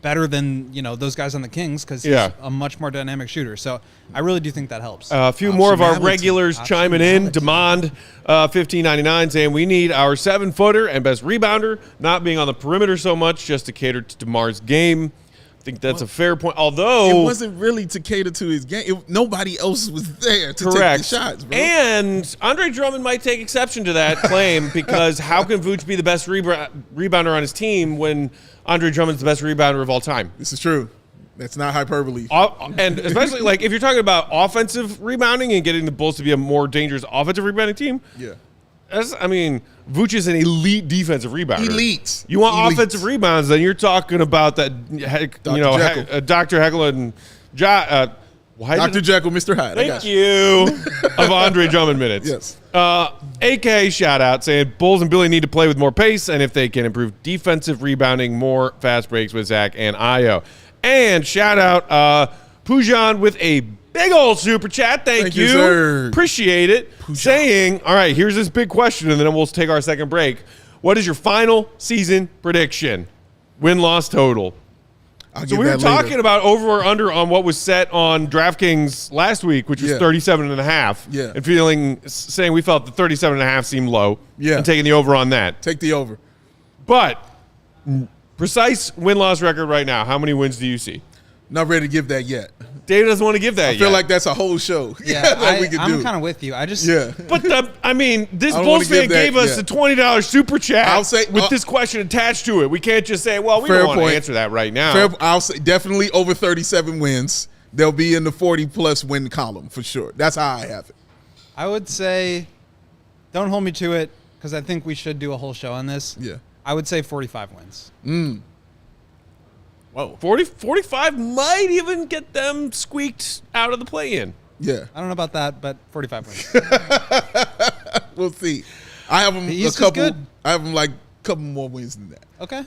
better than, you know, those guys on the Kings because he's a much more dynamic shooter. So I really do think that helps. A few more of our regulars chiming in. Demond, 1599, saying we need our 7-footer and best rebounder, not being on the perimeter so much, just to cater to DeMar's game. I think that's a fair point. Although it wasn't really to cater to his game. Nobody else was there to take the shots, bro. And Andre Drummond might take exception to that claim because how can Vooch be the best rebounder on his team when Andre Drummond's the best rebounder of all time? This is true. That's not hyperbole. And especially like if you're talking about offensive rebounding and getting the Bulls to be a more dangerous offensive rebounding team. Yeah. Vooch is an elite defensive rebounder. Elite. You want offensive rebounds, then you're talking about that, Dr. Heckle and Dr. Jekyll, Mr. Hyde. I got Thank you. Of Andre Drummond minutes. Yes. AK shout out saying Bulls and Billy need to play with more pace, and if they can improve defensive rebounding, more fast breaks with Zach and Io. And shout out Pujan with a big old super chat. Thank you. Sir. Appreciate it. Pujan. Saying, all right, here's this big question, and then we'll take our second break. What is your final season prediction? Win-loss total. So we were talking about over or under on what was set on DraftKings last week, which was 37.5. Yeah. And saying we felt the 37.5 seemed low. Yeah. And taking the over on that. Take the over. But precise win-loss record right now, how many wins do you see? Not ready to give that yet. David doesn't want to give that I feel like that's a whole show. Yeah, that we could do. I'm kind of with you. But this don't Bulls wanna fan give that gave us yet. a $20 super chat I'll say- with this question attached to it. We can't just say, well, we Fair don't want to point. answer that right now. I'll say definitely over 37 wins. They'll be in the 40-plus win column for sure. That's how I have it. I would say, don't hold me to it because I think we should do a whole show on this. Yeah. I would say 45 wins. Whoa. 45 might even get them squeaked out of the play-in. Yeah. I don't know about that, but 45 wins. We'll see. I have them The a East is couple. good. I have them like a couple more wins than that. Okay.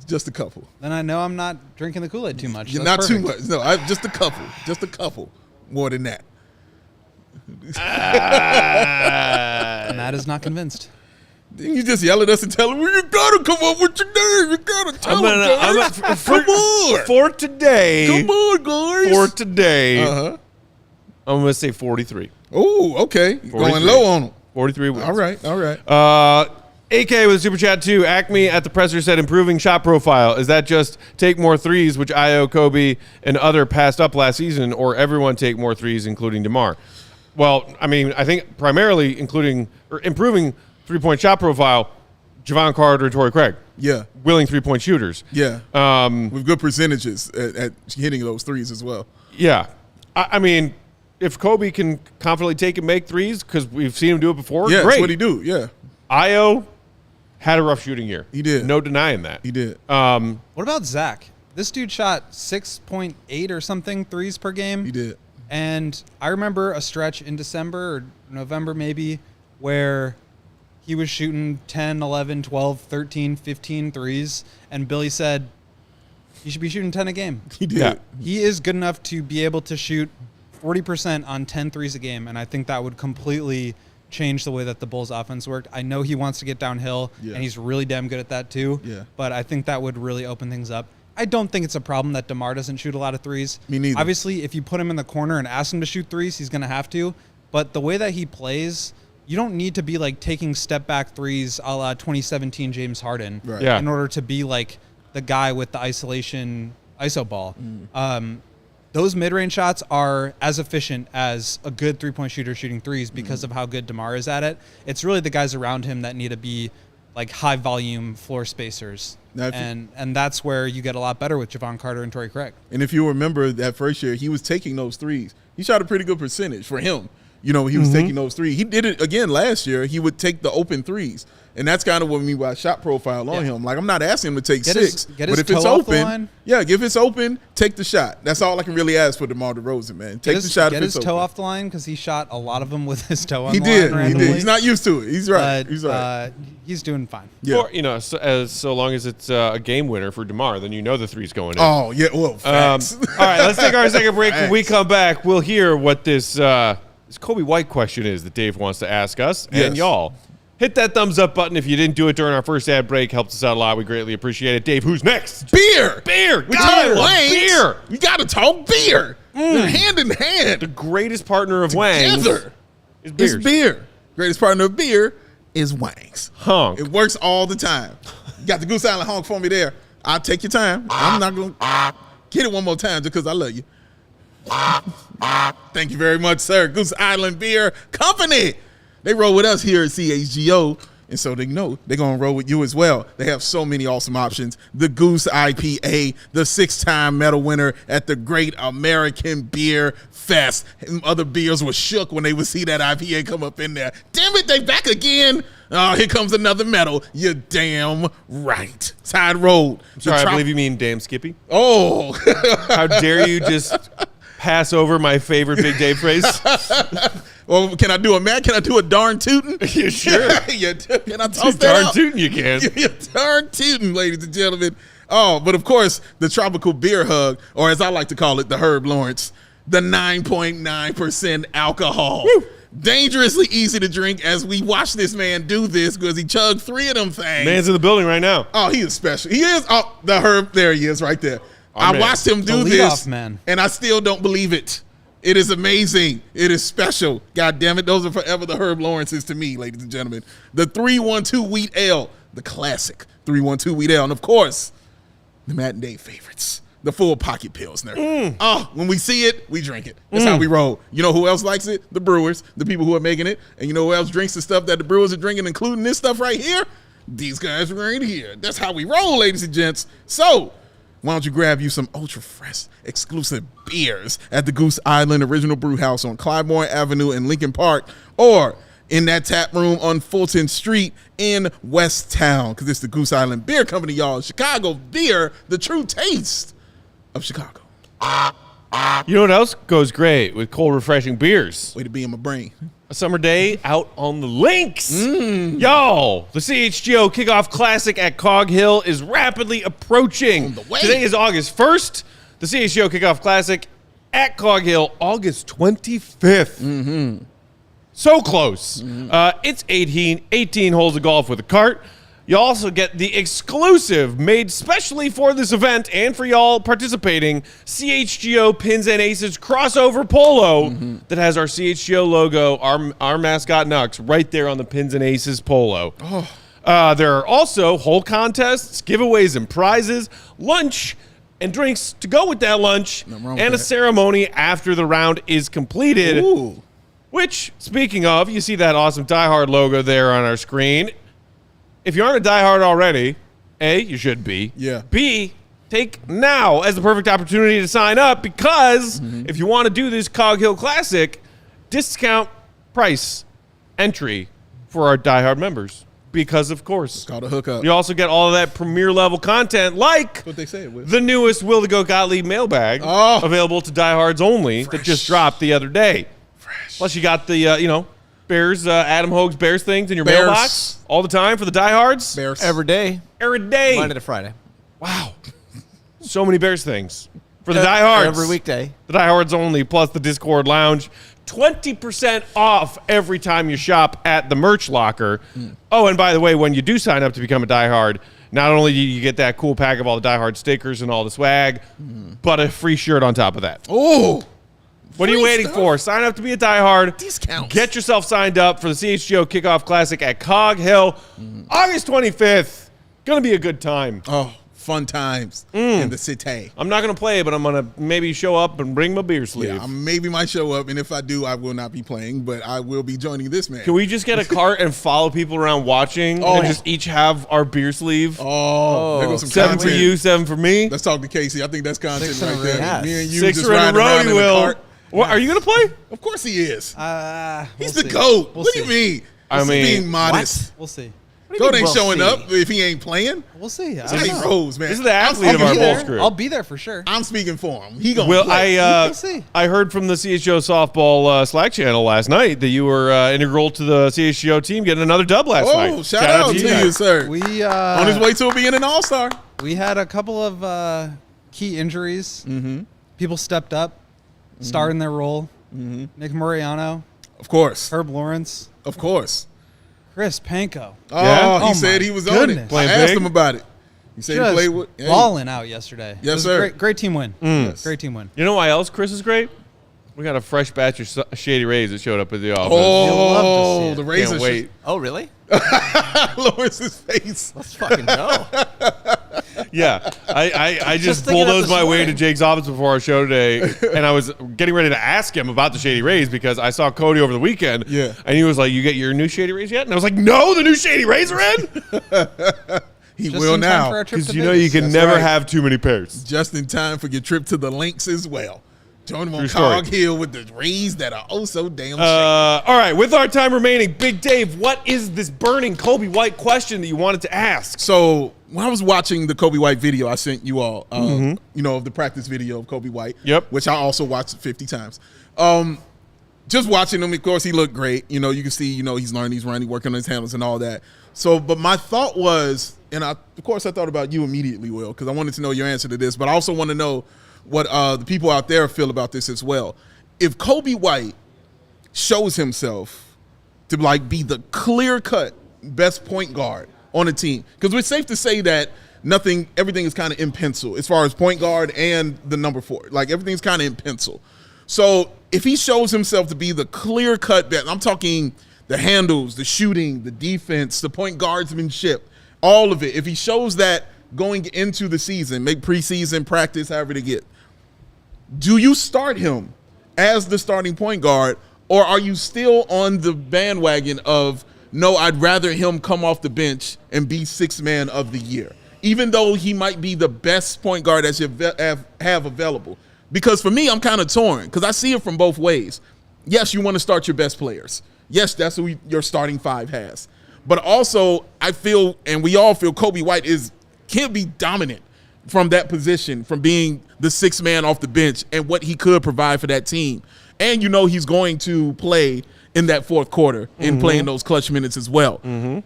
Just a couple. Then I know I'm not drinking the Kool-Aid too much. Yeah, That's not too perfect. much. No, just a couple. Just a couple more than that. Matt is not convinced. You just yell at us and tell them, well, you gotta come up with your name. You gotta tell them, guys. Come on. For today. Come on, guys. For today, Uh-huh. I'm going to say 43. Oh, okay. 43. Going low on them. 43 wins. All right, all right. AK with a super chat too. Acme at the presser said improving shot profile. Is that just take more threes, which Io, Coby, and other passed up last season, or everyone take more threes, including DeMar? Well, I mean, I think primarily improving three-point shot profile, Javon Carter and Torrey Craig. Yeah. Willing three-point shooters. Yeah. With good percentages at hitting those threes as well. Yeah. I mean, if Coby can confidently take and make threes, because we've seen him do it before, Yeah, great. that's what he do. Yeah. Io had a rough shooting year. He did. No denying that. He did. What about Zach? This dude shot 6.8 or something threes per game. He did. And I remember a stretch in December or November maybe where he was shooting 10, 11, 12, 13, 15 threes. And Billy said, he should be shooting 10 a game. He did. Yeah. He is good enough to be able to shoot 40% on 10 threes a game. And I think that would completely change the way that the Bulls offense worked. I know he wants to get downhill, Yeah. and he's really damn good at that too. Yeah. But I think that would really open things up. I don't think it's a problem that DeMar doesn't shoot a lot of threes. Me neither. Obviously, if you put him in the corner and ask him to shoot threes, he's going to have to. But the way that he plays, you don't need to be like taking step back threes a la 2017 James Harden Right. Yeah. in order to be like the guy with the isolation ISO ball. Those mid-range shots are as efficient as a good three-point shooter shooting threes because of how good DeMar is at it. It's really the guys around him that need to be like high-volume floor spacers. Now, if you- And that's where you get a lot better with Javon Carter and Torrey Craig. And if you remember that first year, he was taking those threes. He shot a pretty good percentage for him. You know, he was taking those threes. He did it again last year. He would take the open threes. And that's kind of what I mean by shot profile on him. Like, I'm not asking him to take Get his- six. get but his if it's toe off the open, line. yeah, if it's open, take the shot. That's all I can really ask for DeMar DeRozan, man. Take the shot Get if his it's toe open. off the line because he shot a lot of them with his toe on He the did. line He randomly. did. He's not used to it. He's right. But He's right. he's doing fine. Yeah. Or, you know, so long as it's a game winner for DeMar, then you know the three's going in. Oh, yeah. Well, facts. All right, let's take our second break. When we come back, we'll hear what this Coby White question is that Dave wants to ask us and Yes. y'all. Hit that thumbs up button if you didn't do it during our first ad break. Helps us out a lot. We greatly appreciate it. Dave, who's next? Beer. Beer. We God, I talk love Wangs. beer. You got to talk beer. They're hand in hand. The greatest partner of Wangs Together. is It's beers. beer. Greatest partner of beer is Wangs. Honk. It works all the time. You got the Goose Island honk for me there. I'll take your time. I'm not going to get it one more time just because I love you. Thank you very much, sir. Goose Island Beer Company. They roll with us here at CHGO. And so they know they're going to roll with you as well. They have so many awesome options. The Goose IPA, the 6-time medal winner at the Great American Beer Fest. And other beers were shook when they would see that IPA come up in there. Damn it, they back again. Oh, here comes another medal. You're damn right. Side road. Sorry, I believe you mean damn Skippy. Oh. How dare you just pass over my favorite Big Dave phrase? Well, can I do a darn tootin'? You sure? Yeah, can I toss that Darn out? tootin' you can. Yeah, darn tootin', ladies and gentlemen. Oh, but of course, the tropical beer hug, or as I like to call it, the Herb Lawrence, the 9.9% alcohol. Woo. Dangerously easy to drink as we watch this man do this because he chugged 3 of them things. Man's in the building right now. Oh, he is special. He is. Oh, the Herb. There he is right there. I man. watched him do The this, leadoff man. and I still don't believe it. It is amazing. It is special. God damn it. Those are forever the Herb Lawrences to me, ladies and gentlemen. The 312 Wheat Ale, the classic 312 Wheat Ale. And, of course, the matinee favorites, the full pocket Pilsner. Oh, when we see it, we drink it. That's how we roll. You know who else likes it? The brewers, the people who are making it. And you know who else drinks the stuff that the brewers are drinking, including this stuff right here? These guys right here. That's how we roll, ladies and gents. So, why don't you grab you some ultra fresh exclusive beers at the Goose Island Original Brew House on Clybourne Avenue in Lincoln Park, or in that tap room on Fulton Street in West Town, because it's the Goose Island Beer Company, y'all. Chicago beer, the true taste of Chicago. You know what else goes great with cold, refreshing beers? Way to be in my brain. A summer day out on the links. Y'all, the CHGO Kickoff Classic at Cog Hill is rapidly approaching. On the way. Today is August 1st. The CHGO Kickoff Classic at Cog Hill, August 25th. So close. It's 18 holes of golf with a cart. You also get the exclusive, made specially for this event and for y'all participating, CHGO Pins and Aces crossover polo that has our CHGO logo, our mascot Nux, right there on the Pins and Aces polo. There are also hole contests, giveaways and prizes, lunch and drinks to go with that lunch, Nothing wrong and a with that. ceremony after the round is completed. Ooh. Which, speaking of, you see that awesome Die Hard logo there on our screen. If you aren't a Die Hard already, A, you should be. Yeah. B, take now as the perfect opportunity to sign up because if you want to do this Cog Hill Classic, discount price entry for our Die Hard members. Because, of course, Called a hookup. you also get all of that premier level content like What they say it was. the newest Will the Goat Gottlieb mailbag available to diehards only that just dropped the other day. Plus, you got the, Bears, Adam Hogue's Bears things in your Bears. mailbox all the time for the diehards. Bears. Every day, Every day. Monday to Friday. Wow. So many Bears things for the diehards. Every weekday. The diehards only, plus the Discord Lounge. 20% off every time you shop at the merch locker. Oh, and by the way, when you do sign up to become a diehard, not only do you get that cool pack of all the diehard stickers and all the swag, but a free shirt on top of that. Oh. What are you Free waiting stuff. for? Sign up to be a diehard. Discounts. Get yourself signed up for the CHGO Kickoff Classic at Cog Hill, August 25th. Gonna be a good time. Oh, fun times in the city. I'm not gonna play, but I'm gonna maybe show up and bring my beer sleeve. Yeah, I maybe might show up, and if I do, I will not be playing, but I will be joining this man. Can we just get a cart and follow people around watching Oh. and just each have our beer sleeve? Oh, there goes some 7 content. for you, 7 for me. Let's talk to Casey. I think that's content 6 in a right there. row. Yes. Me and you 6 just in a riding row, around you in the will. cart. What, are you gonna play? Of course he is. We'll He's the see. GOAT. We'll What see. do you mean? I This is mean, being modest. We'll see. GOAT ain't we'll showing see? up if he ain't playing. We'll see. That's how he I don't know. rolls, man. This is the I'm athlete of speaking our for Bulls him. crew. I'll be there for sure. I'm speaking for him. He gonna Well, play. We'll see. I heard from the CHGO softball Slack channel last night that you were integral to the CHGO team getting another dub last night. Oh, shout out to you, guys. sir. We On his way to being an all-star. we had a couple of key injuries. People stepped up, starred in their role. Nick Moriano, Of course. Herb Lawrence, Of course. Chris Panko. Oh, Yeah? he Oh, said my he was on it. goodness. I Playing asked big? him about it. He said he Just played with. Hey. balling out yesterday. Yes, It was a sir. Great team win. Yes. Great team win. You know why else Chris is great? We got a fresh batch of Shady Rays that showed up at the office. love to see Oh, it. the razor. Can't wait. Oh, really? Lawrence's face. Let's fucking go. Yeah, I just thinking of bulldozed this my way to morning. Jake's office before our show today, and I was getting ready to ask him about the Shady Rays because I saw Cody over the weekend. Yeah. And he was like, "You get your new Shady Rays yet?" And I was like, "No, the new Shady Rays are in." He Just will in time for now. our trip Because to you know you Vegas. can That's never right. have too many pairs. Just in time for your trip to the links as well. Join him on True story. Cog Hill with the rays that are oh so damn shady. All right, with our time remaining, Big Dave, what is this burning Coby White question that you wanted to ask? So when I was watching the Coby White video I sent you all, of the practice video of Coby White, which I also watched 50 times. Just watching him, of course, he looked great. You can see, he's learning, he's running, working on his handles and all that. So, but my thought was, and of course I thought about you immediately, Will, because I wanted to know your answer to this, but I also want to know what the people out there feel about this as well. If Coby White shows himself to be the clear-cut best point guard on a team, because it's safe to say that everything is kind of in pencil as far as point guard and the number 4. Everything's kind of in pencil. So if he shows himself to be the clear-cut best, I'm talking the handles, the shooting, the defense, the point guardsmanship, all of it. If he shows that going into the season, make preseason, practice, however they get, do you start him as the starting point guard, or are you still on the bandwagon of, no, I'd rather him come off the bench and be 6th man of the year, even though he might be the best point guard that you have available? Because for me, I'm kind of torn because I see it from both ways. Yes, you want to start your best players. Yes, that's who your starting 5 has. But also, I feel, and we all feel, Coby White can't be dominant from that position, from being the 6th man off the bench and what he could provide for that team. And he's going to play in that 4th quarter and playing those clutch minutes as well.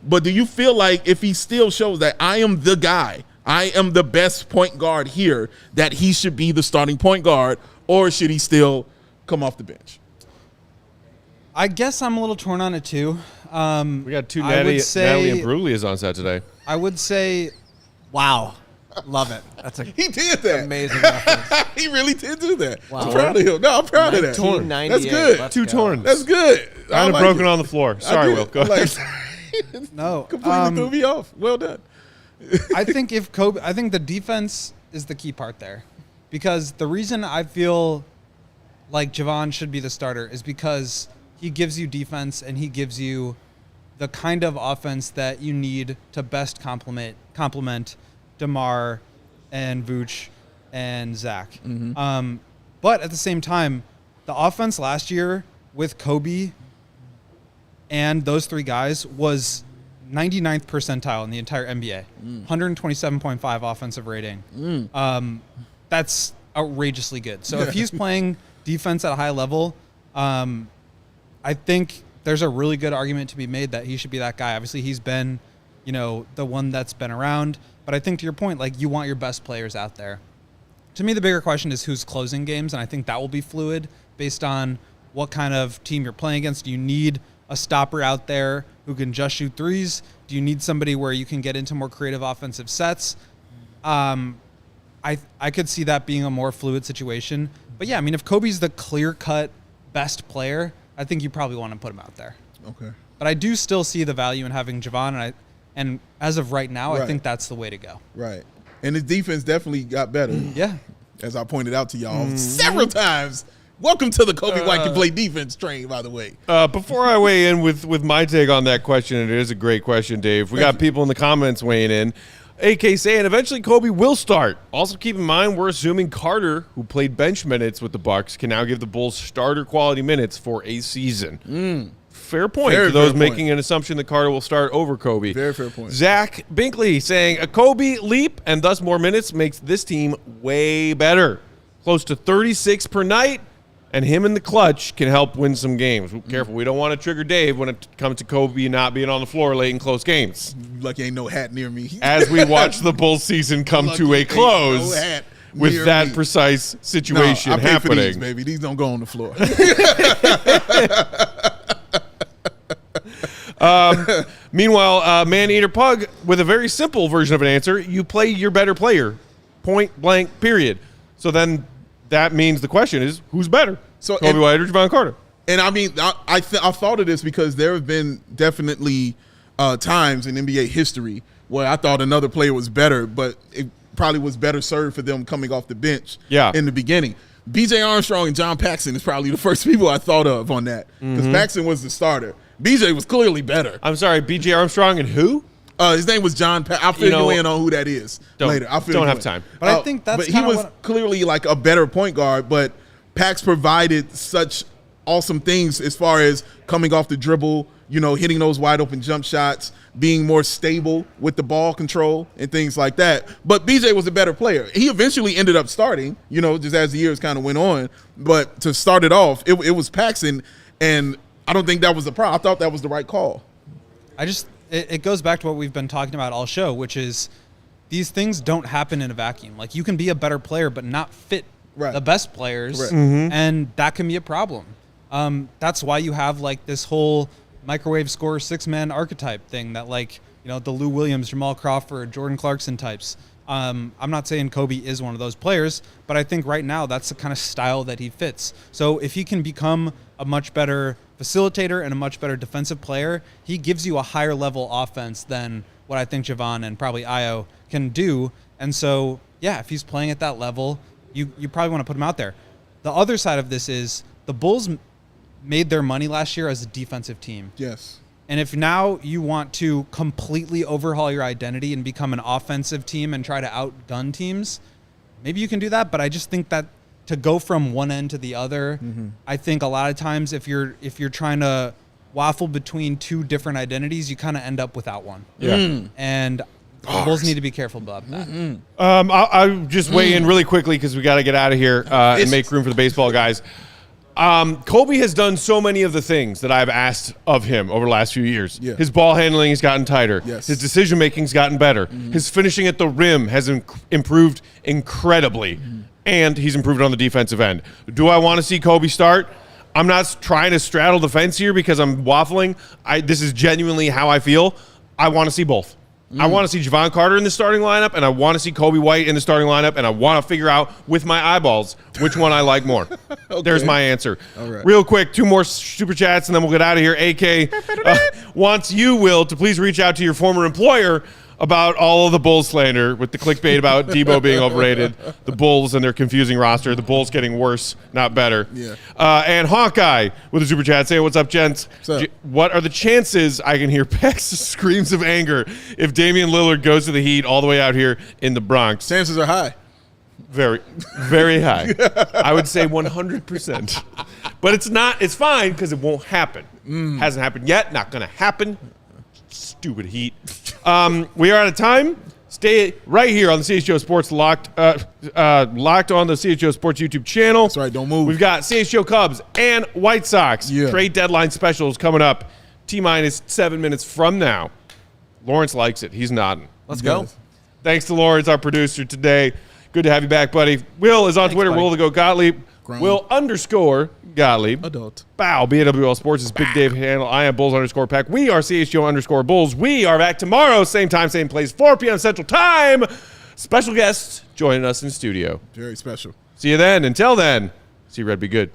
But do you feel like if he still shows that I am the guy, I am the best point guard here, that he should be the starting point guard, or should he still come off the bench? I guess I'm a little torn on it too. We got two Natalie and Brulias on set today. I would say, wow. Love it. He did that. Amazing reference. He really did do that. Wow. I'm proud of him. No, I'm proud of that. That's good. Two torn. That's good. Kind of broken on the floor. Sorry, Will. Go ahead. no. Completely threw me off. Well done. I think the defense is the key part there, because the reason I feel like Javon should be the starter is because he gives you defense and he gives you the kind of offense that you need to best complement DeMar and Vooch and Zach. But at the same time, the offense last year with Coby and those 3 guys was 99th percentile in the entire NBA. 127.5 offensive rating. That's outrageously good. So if he's playing defense at a high level, I think there's a really good argument to be made that he should be that guy. Obviously, he's been, the one that's been around. But I think to your point, you want your best players out there. To me, the bigger question is who's closing games, and I think that will be fluid based on what kind of team you're playing against. Do you need a stopper out there who can just shoot threes? Do you need somebody where you can get into more creative offensive sets? I could see that being a more fluid situation. But yeah, if Kobe's the clear-cut best player, I think you probably want to put him out there. Okay. But I do still see the value in having Javon, and as of right now, I think that's the way to go. Right. And his defense definitely got better. Yeah. As I pointed out to y'all several times. Welcome to the Coby White can play defense train, by the way. Before I weigh in with my take on that question, and it is a great question, Dave, we got people in the comments weighing in. AK saying eventually Coby will start. Also keep in mind we're assuming Carter, who played bench minutes with the Bucks, can now give the Bulls starter quality minutes for a season. Fair point to those making an assumption that Carter will start over Coby. Very fair point. Zach Binkley saying a Coby leap and thus more minutes makes this team way better. Close to 36 per night, and him in the clutch can help win some games. Careful, we don't want to trigger Dave when it comes to Coby not being on the floor late in close games. Lucky ain't no hat near me. As we watch the Bulls season come to a close with that precise situation happening. For these, baby. These don't go on the floor. Meanwhile, Man-Eater Pug with a very simple version of an answer. You play your better player, point blank, period. So then that means the question is, who's better? So Coby White or Javon Carter? And I thought of this because there have been definitely times in NBA history where I thought another player was better, but it probably was better served for them coming off the bench in the beginning. BJ Armstrong and John Paxson is probably the first people I thought of on that, because Paxson was the starter. BJ was clearly better. I'm sorry, BJ Armstrong and who? His name was John Paxson. I'll fill you in on who that is later. Don't have time. But I think that's But he was clearly like a better point guard, but Pax provided such awesome things as far as coming off the dribble, hitting those wide open jump shots, being more stable with the ball control and things like that. But BJ was a better player. He eventually ended up starting, just as the years kind of went on. But to start it off, it was Paxton, and I don't think that was the problem. I thought that was the right call. It goes back to what we've been talking about all show, which is these things don't happen in a vacuum. Like, you can be a better player but not fit the best players, and that can be a problem. That's why you have like this whole microwave scorer 6-man archetype thing that the Lou Williams, Jamal Crawford, Jordan Clarkson types. I'm not saying Coby is one of those players, but I think right now that's the kind of style that he fits. So if he can become a much better facilitator and a much better defensive player, he gives you a higher level offense than what I think Javon and probably Io can do. And so, yeah, if he's playing at that level, you probably want to put him out there. The other side of this is the Bulls made their money last year as a defensive team. Yes. And if now you want to completely overhaul your identity and become an offensive team and try to outgun teams, maybe you can do that. But I just think that to go from one end to the other, I think a lot of times if you're trying to waffle between two different identities, you kind of end up without one. Yeah. And the Bulls need to be careful about that. I'll just weigh in really quickly because we got to get out of here and make room for the baseball guys. Coby has done so many of the things that I've asked of him over the last few years. Yeah. His ball handling has gotten tighter. Yes. His decision-making's gotten better. His finishing at the rim has improved incredibly, and he's improved on the defensive end. Do I want to see Coby start? I'm not trying to straddle the fence here because I'm waffling. This is genuinely how I feel. I want to see both. I want to see Javon Carter in the starting lineup, and I want to see Coby White in the starting lineup, and I want to figure out with my eyeballs which one I like more. Okay. There's my answer. All right. Real quick, 2 more super chats, and then we'll get out of here. AK wants you, Will, to please reach out to your former employer about all of the Bulls slander with the clickbait about Debo being overrated, the Bulls and their confusing roster, the Bulls getting worse, not better. Yeah. And Hawkeye with a super chat saying, what's up, gents? What are the chances I can hear Pax's screams of anger if Damian Lillard goes to the Heat all the way out here in the Bronx? Chances are high. Very, very high. I would say 100%. But it's not. It's fine because it won't happen. Hasn't happened yet. Not going to happen. Stupid Heat. We are out of time. Stay right here on the CHGO Sports locked on the CHGO Sports YouTube channel. That's right. Don't move. We've got CHGO Cubs and White Sox trade deadline specials coming up. T-minus 7 minutes from now. Lawrence likes it. He's nodding. Let's go. Thanks to Lawrence, our producer today. Good to have you back, buddy. Will is on Twitter. Buddy. Will the Go Gottlieb. Will_Gottlieb. Adult. Bow. BAWL Sports is Big Dave handle. I am Bulls_Pack. We are CHGO_Bulls. We are back tomorrow. Same time, same place. 4 p.m. Central Time. Special guest joining us in studio. Very special. See you then. Until then, see Red be good.